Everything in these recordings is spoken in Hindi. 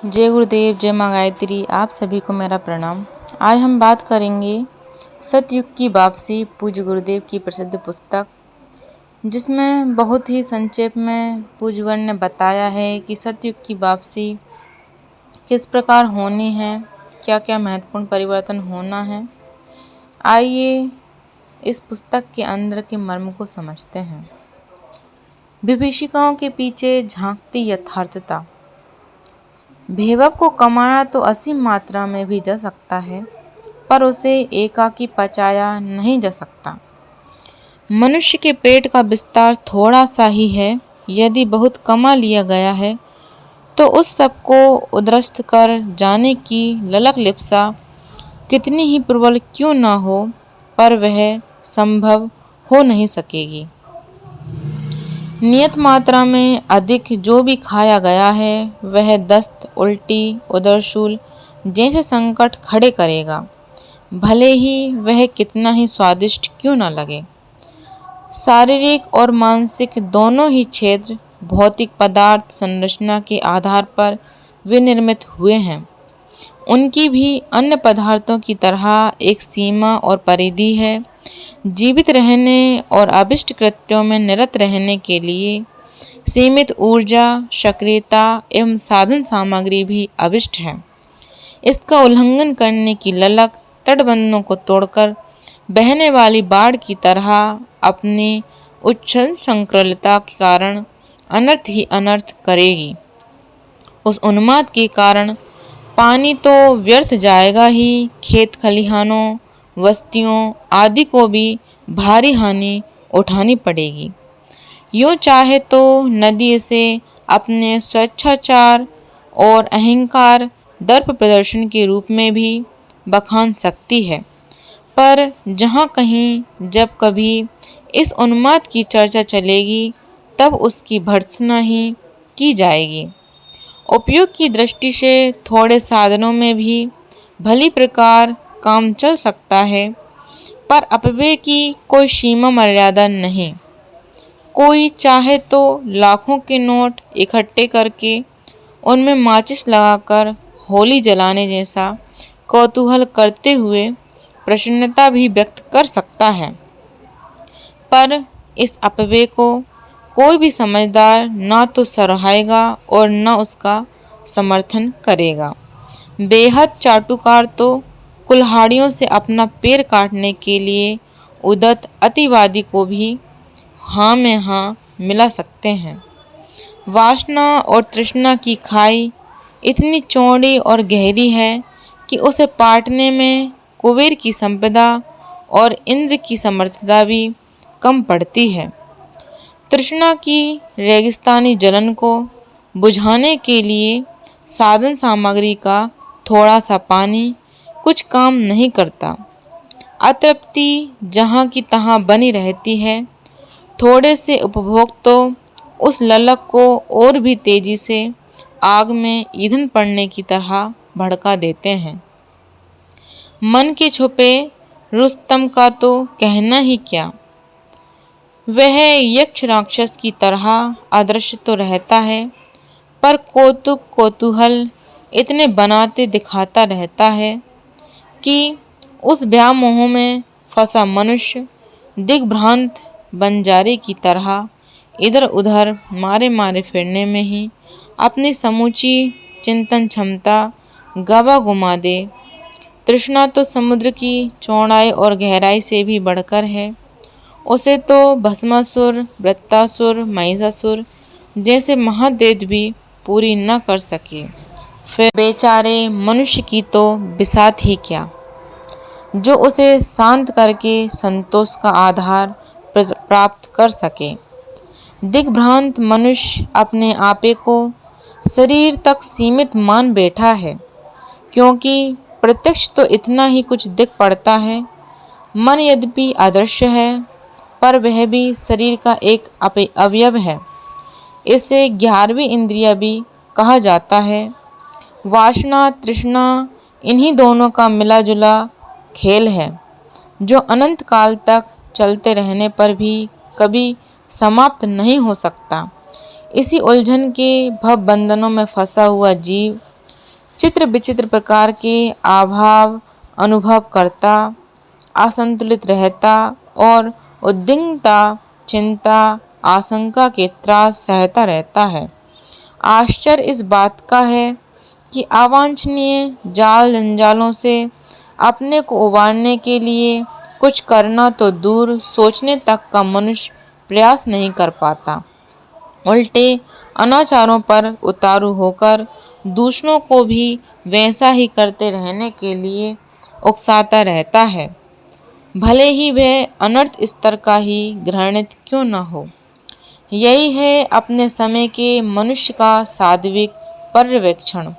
जय गुरुदेव, जय माँ गायत्री। आप सभी को मेरा प्रणाम। आज हम बात करेंगे सतयुग की वापसी, पूज्य गुरुदेव की प्रसिद्ध पुस्तक, जिसमें बहुत ही संक्षेप में पूज्यवर ने बताया है कि सतयुग की वापसी किस प्रकार होनी है, क्या क्या महत्वपूर्ण परिवर्तन होना है। आइए इस पुस्तक के अंदर के मर्म को समझते हैं। विभीषिकाओं के पीछे झांकती यथार्थता। वैभव को कमाया तो असीम मात्रा में भी जा सकता है, पर उसे एकाकी पचाया नहीं जा सकता। मनुष्य के पेट का विस्तार थोड़ा सा ही है। यदि बहुत कमा लिया गया है तो उस सब को उद्रस्त कर जाने की ललक लिप्सा कितनी ही प्रबल क्यों न हो, पर वह संभव हो नहीं सकेगी। नियत मात्रा में अधिक जो भी खाया गया है वह दस्त, उल्टी, उदरशूल जैसे संकट खड़े करेगा, भले ही वह कितना ही स्वादिष्ट क्यों न लगे। शारीरिक और मानसिक दोनों ही क्षेत्र भौतिक पदार्थ संरचना के आधार पर विनिर्मित हुए हैं। उनकी भी अन्य पदार्थों की तरह एक सीमा और परिधि है। जीवित रहने और अभिष्ट कृत्यों में निरत रहने के लिए सीमित ऊर्जा, सक्रियता एवं साधन सामग्री भी अभिष्ट है। इसका उल्लंघन करने की ललक तटबंधों को तोड़कर बहने वाली बाढ़ की तरह अपनी उच्छल संक्रलता के कारण अनर्थ ही अनर्थ करेगी। उस उन्माद के कारण पानी तो व्यर्थ जाएगा ही, खेत खलिहानों, बस्तियों आदि को भी भारी हानि उठानी पड़ेगी। यूँ चाहे तो नदी इसे अपने स्वेच्छाचार और अहंकार दर्प प्रदर्शन के रूप में भी बखान सकती है, पर जहाँ कहीं जब कभी इस उन्माद की चर्चा चलेगी तब उसकी भर्त्सना ही की जाएगी। उपयोग की दृष्टि से थोड़े साधनों में भी भली प्रकार काम चल सकता है, पर अपव्यय की कोई सीमा मर्यादा नहीं। कोई चाहे तो लाखों के नोट इकट्ठे करके उनमें माचिस लगाकर होली जलाने जैसा कौतूहल करते हुए प्रसन्नता भी व्यक्त कर सकता है, पर इस अपव्यय को कोई भी समझदार ना तो सराहेगा और न उसका समर्थन करेगा। बेहद चाटुकार तो कुल्हाड़ियों से अपना पैर काटने के लिए उद्यत अतिवादी को भी हाँ में हाँ मिला सकते हैं। वासना और तृष्णा की खाई इतनी चौड़ी और गहरी है कि उसे पाटने में कुबेर की संपदा और इंद्र की समर्थता भी कम पड़ती है। तृष्णा की रेगिस्तानी जलन को बुझाने के लिए साधन सामग्री का थोड़ा सा पानी कुछ काम नहीं करता। अतृप्ति जहाँ की तहाँ बनी रहती है। थोड़े से उपभोग तो उस ललक को और भी तेजी से आग में ईंधन पड़ने की तरह भड़का देते हैं। मन के छुपे रुस्तम का तो कहना ही क्या। वह यक्ष राक्षस की तरह अदृश्य तो रहता है, पर कौतुक कौतूहल इतने बनाते दिखाता रहता है कि उस व्यामोह में फंसा मनुष्य दिग्भ्रांत बंजारे की तरह इधर उधर मारे मारे फिरने में ही अपनी समूची चिंतन क्षमता गवा गुमा दे। तृष्णा तो समुद्र की चौड़ाई और गहराई से भी बढ़कर है। उसे तो भस्मासुर, वृत्तासुर, महिषासुर जैसे महादेव भी पूरी न कर सके। फिर बेचारे मनुष्य की तो बिसात ही क्या, जो उसे शांत करके संतोष का आधार प्राप्त कर सके। दिग्भ्रांत मनुष्य अपने आपे को शरीर तक सीमित मान बैठा है, क्योंकि प्रत्यक्ष तो इतना ही कुछ दिख पड़ता है। मन यद्यपि अदृश्य है, पर वह भी शरीर का एक अवयव है। इसे 11वीं इंद्रिय भी कहा जाता है। वासना तृष्णा इन्हीं दोनों का मिला जुला खेल है, जो अनंत काल तक चलते रहने पर भी कभी समाप्त नहीं हो सकता। इसी उलझन के भव बंधनों में फंसा हुआ जीव चित्र विचित्र प्रकार के अभाव अनुभव करता, असंतुलित रहता और उद्विग्नता, चिंता, आशंका के त्रास सहता रहता है। आश्चर्य इस बात का है कि अवांछनीय जाल जंजालों से अपने को उबारने के लिए कुछ करना तो दूर, सोचने तक का मनुष्य प्रयास नहीं कर पाता। उल्टे अनाचारों पर उतारू होकर दूसरों को भी वैसा ही करते रहने के लिए उकसाता रहता है, भले ही वह अनर्थ स्तर का ही घृणित क्यों न हो। यही है अपने समय के मनुष्य का सात्विक पर्यवेक्षण।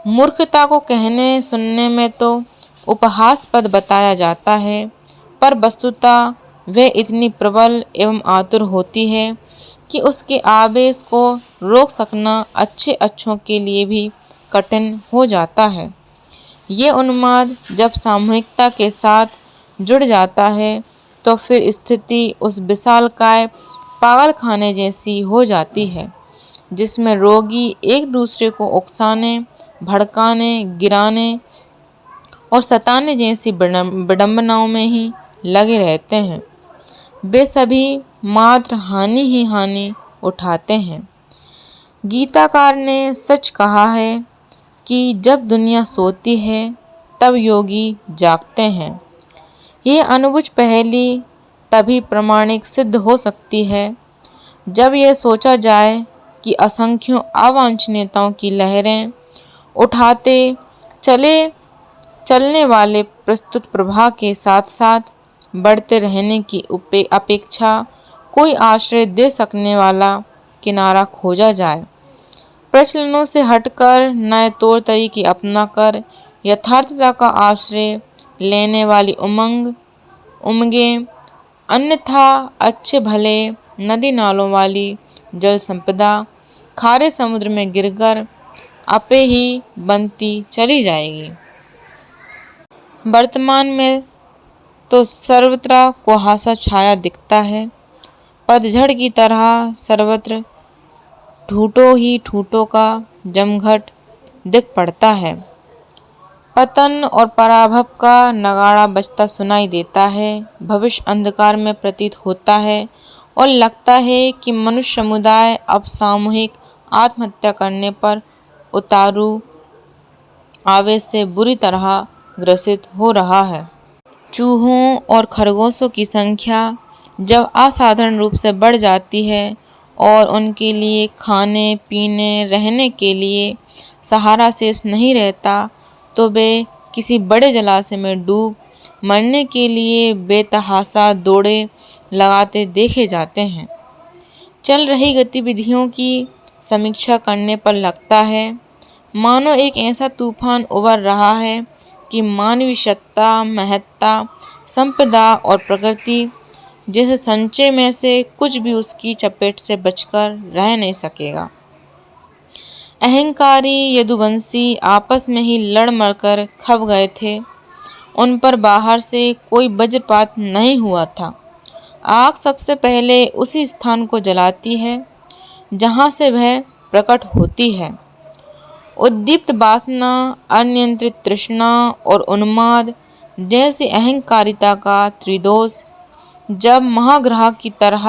मूर्खता को कहने सुनने में तो उपहासपद बताया जाता है, पर वस्तुतः वह इतनी प्रबल एवं आतुर होती है कि उसके आवेश को रोक सकना अच्छे अच्छों के लिए भी कठिन हो जाता है। ये उन्माद जब सामूहिकता के साथ जुड़ जाता है तो फिर स्थिति उस विशालकाय पागलखाने जैसी हो जाती है, जिसमें रोगी एक दूसरे को उकसाने, भड़काने, गिराने और सताने जैसी विडंबनाओं में ही लगे रहते हैं। वे सभी मात्र हानि ही हानि उठाते हैं। गीताकार ने सच कहा है कि जब दुनिया सोती है तब योगी जागते हैं। यह अनुभुज पहेली तभी प्रमाणिक सिद्ध हो सकती है जब यह सोचा जाए कि असंख्यों अवांछनीयताओं की लहरें उठाते चलने वाले प्रस्तुत प्रवाह के साथ साथ बढ़ते रहने की अपेक्षा कोई आश्रय दे सकने वाला किनारा खोजा जाए। प्रचलनों से हटकर नए तौर तरीके अपनाकर यथार्थता का आश्रय लेने वाली उमंगें, अन्यथा अच्छे भले नदी नालों वाली जल संपदा खारे समुद्र में गिरकर आपे ही बनती चली जाएगी। वर्तमान में तो सर्वत्र कुहासा छाया दिखता है। पतझड़ की तरह सर्वत्र ठूठों ही ठूठों का जमघट दिख पड़ता है। पतन और पराभव का नगाड़ा बजता सुनाई देता है। भविष्य अंधकार में प्रतीत होता है और लगता है कि मनुष्य समुदाय अब सामूहिक आत्महत्या करने पर उतारू आवेश से बुरी तरह ग्रसित हो रहा है। चूहों और खरगोशों की संख्या जब असाधारण रूप से बढ़ जाती है और उनके लिए खाने पीने रहने के लिए सहारा शेष नहीं रहता तो वे किसी बड़े जलाशय में डूब मरने के लिए बेतहाशा दौड़े लगाते देखे जाते हैं। चल रही गतिविधियों की समीक्षा करने पर लगता है मानो एक ऐसा तूफान उभर रहा है कि मानवीय सत्ता, महत्ता, संपदा और प्रकृति जैसे संचय में से कुछ भी उसकी चपेट से बचकर रह नहीं सकेगा। अहंकारी यदुवंशी आपस में ही लड़ मरकर खप गए थे। उन पर बाहर से कोई वज्रपात नहीं हुआ था। आग सबसे पहले उसी स्थान को जलाती है जहाँ से वह प्रकट होती है। उद्दीप्त वासना, अनियंत्रित तृष्णा और उन्माद जैसी अहंकारिता का त्रिदोष जब महाग्रह की तरह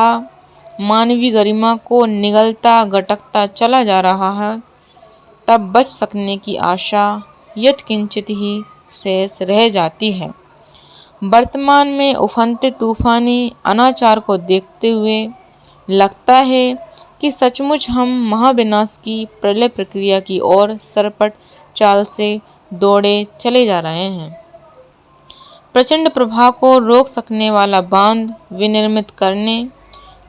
मानवीय गरिमा को निगलता घटकता चला जा रहा है, तब बच सकने की आशा यत्किंचित ही शेष रह जाती है। वर्तमान में उफनते तूफानी अनाचार को देखते हुए लगता है कि सचमुच हम महाविनाश की प्रलय प्रक्रिया की ओर सरपट चाल से दौड़े चले जा रहे हैं। प्रचंड प्रवाह को रोक सकने वाला बांध विनिर्मित करने,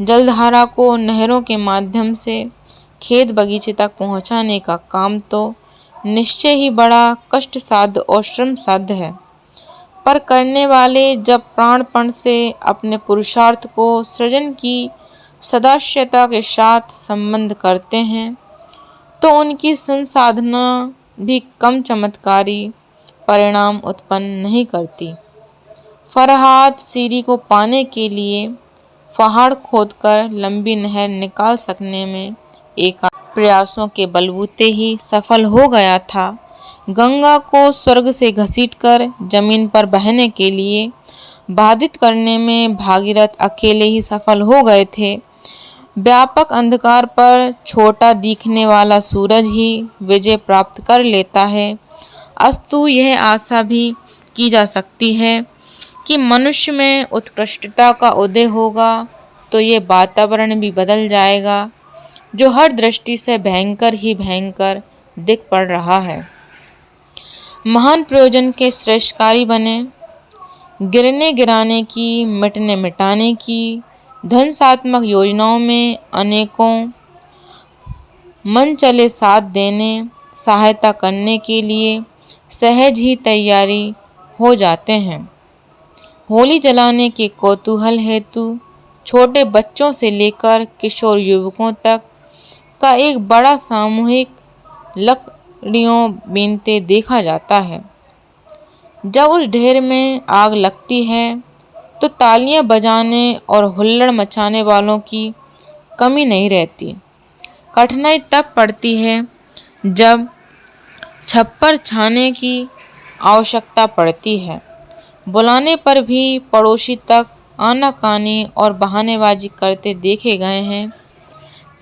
जलधारा को नहरों के माध्यम से खेत बगीचे तक पहुंचाने का काम तो निश्चय ही बड़ा कष्ट साध्य और श्रम साध्य है, पर करने वाले जब प्राणपण से अपने पुरुषार्थ को सृजन की सदास्यता के साथ संबंध करते हैं तो उनकी संसाधना भी कम चमत्कारी परिणाम उत्पन्न नहीं करती। फरहाद सीरी को पाने के लिए पहाड़ खोदकर लंबी नहर निकाल सकने में एक प्रयासों के बलबूते ही सफल हो गया था, गंगा को स्वर्ग से घसीटकर जमीन पर बहने के लिए बाधित करने में भागीरथ अकेले ही सफल हो गए थे। व्यापक अंधकार पर छोटा दिखने वाला सूरज ही विजय प्राप्त कर लेता है। अस्तु यह आशा भी की जा सकती है कि मनुष्य में उत्कृष्टता का उदय होगा तो ये वातावरण भी बदल जाएगा जो हर दृष्टि से भयंकर ही भयंकर दिख पड़ रहा है। महान प्रयोजन के श्रेष्ठकारी बने, गिरने गिराने की, मिटने मिटाने की, ध्वंसात्मक योजनाओं में अनेकों मन चले साथ देने, सहायता करने के लिए सहज ही तैयारी हो जाते हैं। होली जलाने के कौतूहल हेतु छोटे बच्चों से लेकर किशोर युवकों तक का एक बड़ा सामूहिक लकड़ियों बीनते देखा जाता है। जब उस ढेर में आग लगती है तो तालियां बजाने और हुल्लड़ मचाने वालों की कमी नहीं रहती। कठिनाई तब पड़ती है जब छप्पर छाने की आवश्यकता पड़ती है। बुलाने पर भी पड़ोसी तक आनाकानी और बहानेबाजी करते देखे गए हैं।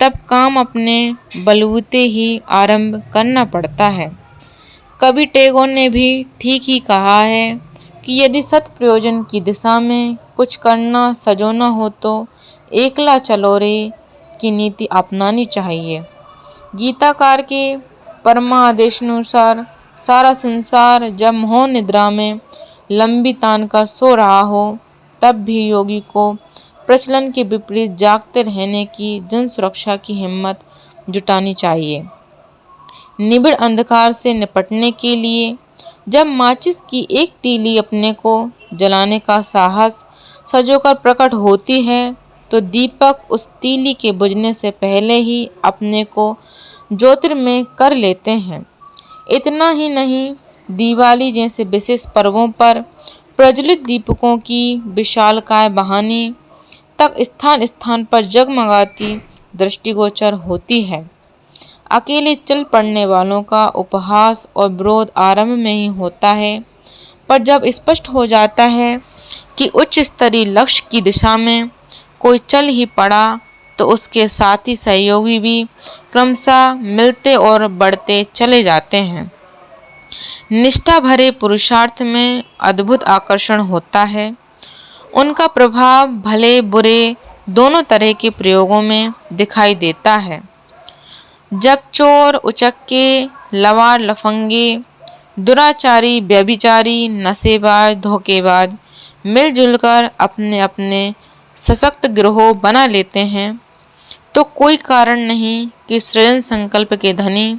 तब काम अपने बलबूते ही आरंभ करना पड़ता है। कवि टैगोर ने भी ठीक ही कहा है कि यदि सत प्रयोजन की दिशा में कुछ करना सजोना हो तो एकला चलो रे की नीति अपनानी चाहिए। गीताकार के परमादेशानुसार सारा संसार जब मोह निद्रा में लंबी तान कर सो रहा हो तब भी योगी को प्रचलन के विपरीत जागते रहने की जन सुरक्षा की हिम्मत जुटानी चाहिए। निबिड़ अंधकार से निपटने के लिए जब माचिस की एक तीली अपने को जलाने का साहस सजोकर प्रकट होती है तो दीपक उस तीली के बुझने से पहले ही अपने को ज्योतिर्मय कर लेते हैं। इतना ही नहीं, दिवाली जैसे विशेष पर्वों पर प्रज्वलित दीपकों की विशालकाय बहानी तक स्थान स्थान पर जगमगाती दृष्टिगोचर होती है। अकेले चल पड़ने वालों का उपहास और विरोध आरंभ में ही होता है, पर जब स्पष्ट हो जाता है कि उच्च स्तरीय लक्ष्य की दिशा में कोई चल ही पड़ा तो उसके साथी सहयोगी भी क्रमशः मिलते और बढ़ते चले जाते हैं। निष्ठा भरे पुरुषार्थ में अद्भुत आकर्षण होता है। उनका प्रभाव भले बुरे दोनों तरह के प्रयोगों में दिखाई देता है। जब चोर उचक्के लवार लफंगे दुराचारी व्यभिचारी नशेबाज धोखेबाज मिलजुल कर अपने अपने सशक्त गिरोह बना लेते हैं तो कोई कारण नहीं कि सृजन संकल्प के धनी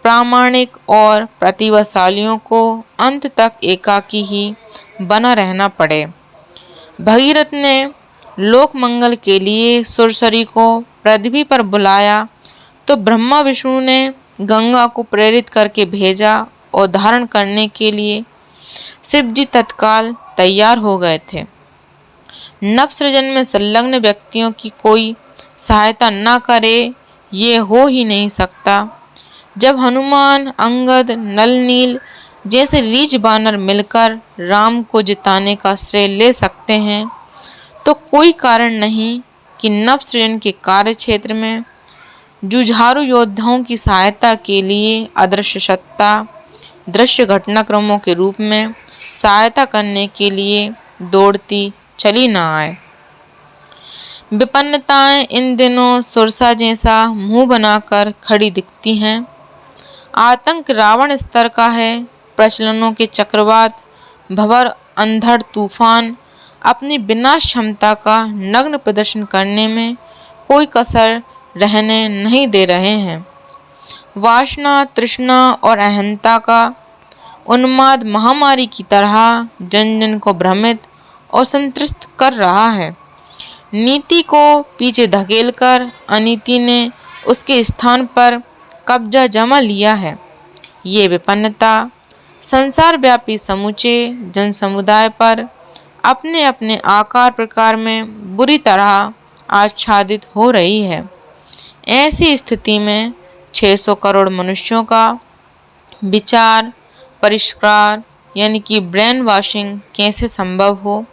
प्रामाणिक और प्रतिभाशालियों को अंत तक एकाकी ही बना रहना पड़े। भगीरथ ने लोक मंगल के लिए सुरसरी को पृथ्वी पर बुलाया तो ब्रह्मा विष्णु ने गंगा को प्रेरित करके भेजा और धारण करने के लिए शिव जी तत्काल तैयार हो गए थे। नव सृजन में संलग्न व्यक्तियों की कोई सहायता न करे ये हो ही नहीं सकता। जब हनुमान अंगद नल नील जैसे रीछ बानर मिलकर राम को जिताने का श्रेय ले सकते हैं तो कोई कारण नहीं कि नव सृजन के कार्य क्षेत्र में जुझारू योद्धाओं की सहायता के लिए अदृश्य सत्ता दृश्य घटनाक्रमों के रूप में सहायता करने के लिए दौड़ती चली न आए। विपन्नताएं इन दिनों सुरसा जैसा मुंह बनाकर खड़ी दिखती हैं। आतंक रावण स्तर का है। प्रचलनों के चक्रवात भंवर अंधड़ तूफान अपनी विनाश क्षमता का नग्न प्रदर्शन करने में कोई कसर रहने नहीं दे रहे हैं। वासना तृष्णा और अहंता का उन्माद महामारी की तरह जन जन को भ्रमित और संतृष्ट कर रहा है। नीति को पीछे धकेलकर अनीति ने उसके स्थान पर कब्जा जमा लिया है। ये विपन्नता संसार व्यापी समूचे जन समुदाय पर अपने अपने आकार प्रकार में बुरी तरह आच्छादित हो रही है। ऐसी स्थिति में 600 करोड़ मनुष्यों का विचार परिष्कार यानी कि ब्रेन वॉशिंग कैसे संभव हो।